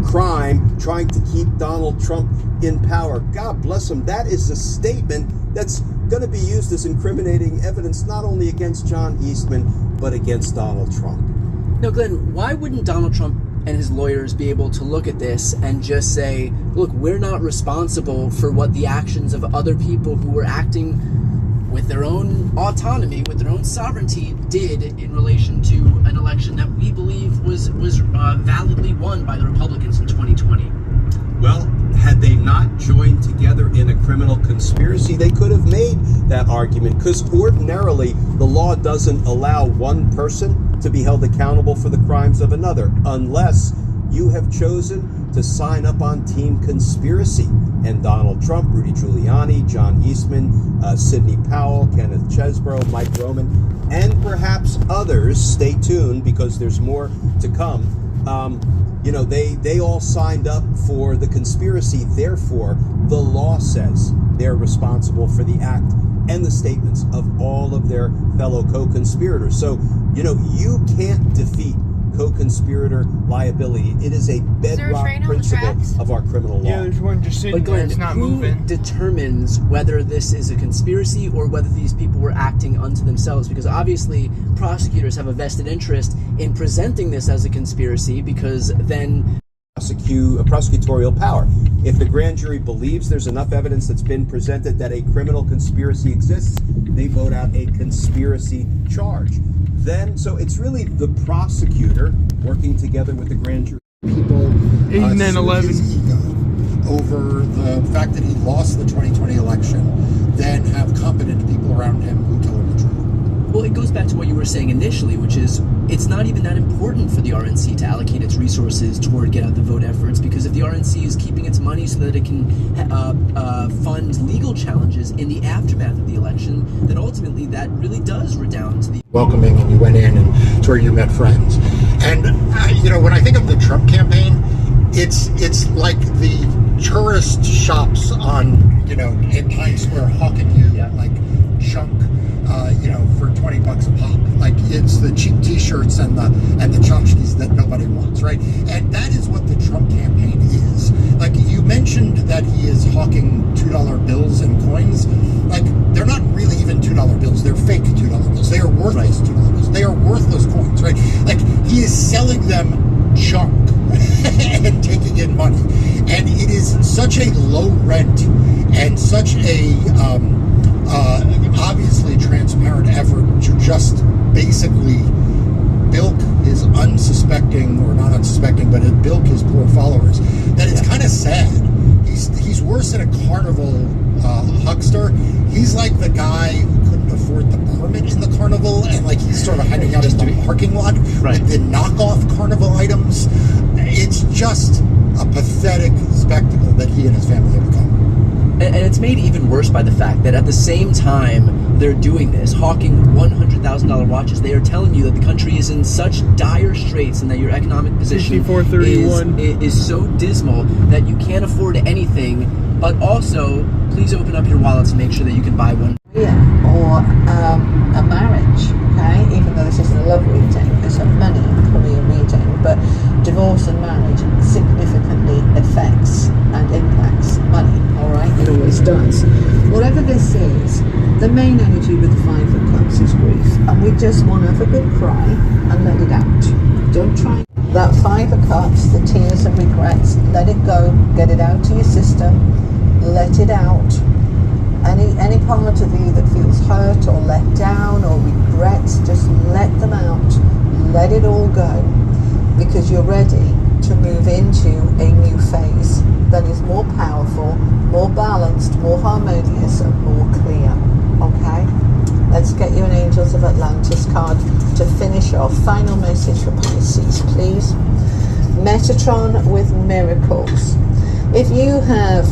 Crime trying to keep Donald Trump in power. God bless him. That is a statement that's going to be used as incriminating evidence not only against John Eastman, but against Donald Trump. Now, Glenn, why wouldn't Donald Trump and his lawyers be able to look at this and just say, look, we're not responsible for what the actions of other people who were acting with their own autonomy, with their own sovereignty, did in relation to an election that we believe was validly won by the Republicans in 2020? Well, had they not joined together in a criminal conspiracy, they could have made that argument, because ordinarily the law doesn't allow one person to be held accountable for the crimes of another, unless you have chosen to sign up on Team Conspiracy. And Donald Trump, Rudy Giuliani, John Eastman, Sidney Powell, Kenneth Chesebro, Mike Roman, and perhaps others, stay tuned because there's more to come. They all signed up for the conspiracy. Therefore, the law says they're responsible for the act and the statements of all of their fellow co-conspirators. So, you can't defeat co-conspirator liability. It is a bedrock principle of our criminal law. Yeah, there's one just sitting there. It's not moving. Who determines whether this is a conspiracy or whether these people were acting unto themselves? Because obviously prosecutors have a vested interest in presenting this as a conspiracy, because then prosecutorial power. If the grand jury believes there's enough evidence that's been presented that a criminal conspiracy exists, they vote out a conspiracy charge. So it's really the prosecutor working together with the grand jury. People 8 and 11 his ego over the fact that he lost the 2020 election, then have competent people around him who tell him the truth. Well, it goes back to what you were saying initially, which is it's not even that important for the RNC to allocate its resources toward get out the vote efforts, because if the RNC is keeping its money so that it can fund legal challenges in the aftermath of the election, then ultimately that really does redound to the welcoming, and you went in and it's where you met friends. And when I think of the Trump campaign, it's like the tourist shops on in Times Square hawking you like junk for $20 a pop. Like, it's the cheap t-shirts and the tchotchkes that nobody wants, right? And that is what the Trump campaign is. Like, you mentioned that he is hawking $2 bills and coins. Like, they're not really even $2 bills. They're fake $2 bills. They are worthless $2 bills. They are worthless coins, right? Like, he is selling them junk and taking in money. And it is such a low rent and such a obviously transparent effort to just basically bilk his unsuspecting, or not unsuspecting, but bilk his poor followers, that it's kind of sad. He's worse than a carnival huckster. He's like the guy who couldn't afford the permit in the carnival, and like he's sort of hiding out in the parking lot with the knockoff carnival items. It's just a pathetic spectacle that he and his family have become. And it's made even worse by the fact that at the same time they're doing this, hawking $100,000 watches, they are telling you that the country is in such dire straits and that your economic position is so dismal that you can't afford anything, but also please open up your wallets and make sure that you can buy one. Or a marriage, okay? Even though this isn't a love reading, it's a money career reading, but divorce and marriage significantly affects and impacts money, all right? It always does. Whatever this is, the main energy with the Five of Cups is grief, and we just want to have a good cry and let it out. Don't try. That Five of Cups, the tears and regrets, let it go, get it out to your system, let it out. Any part of you that feels hurt or let down or regrets, just let them out. Let it all go, because you're ready to to move into a new phase that is more powerful, more balanced, more harmonious, and more clear. Okay? Let's get you an Angels of Atlantis card to finish off. Final message for Pisces, please. Metatron with miracles. If you have,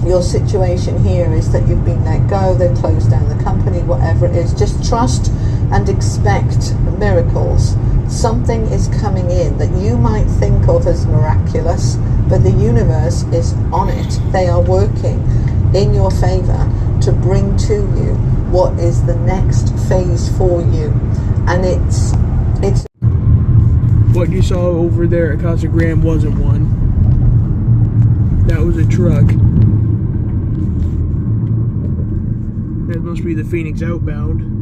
your situation here is that you've been let go, they've closed down the company, whatever it is, just trust and expect miracles. Something is coming in that you might think of as miraculous, but the universe is on it. They are working in your favor to bring to you what is the next phase for you. And it's What you saw over there at Casa Grande wasn't one. That was a truck. That must be the Phoenix outbound.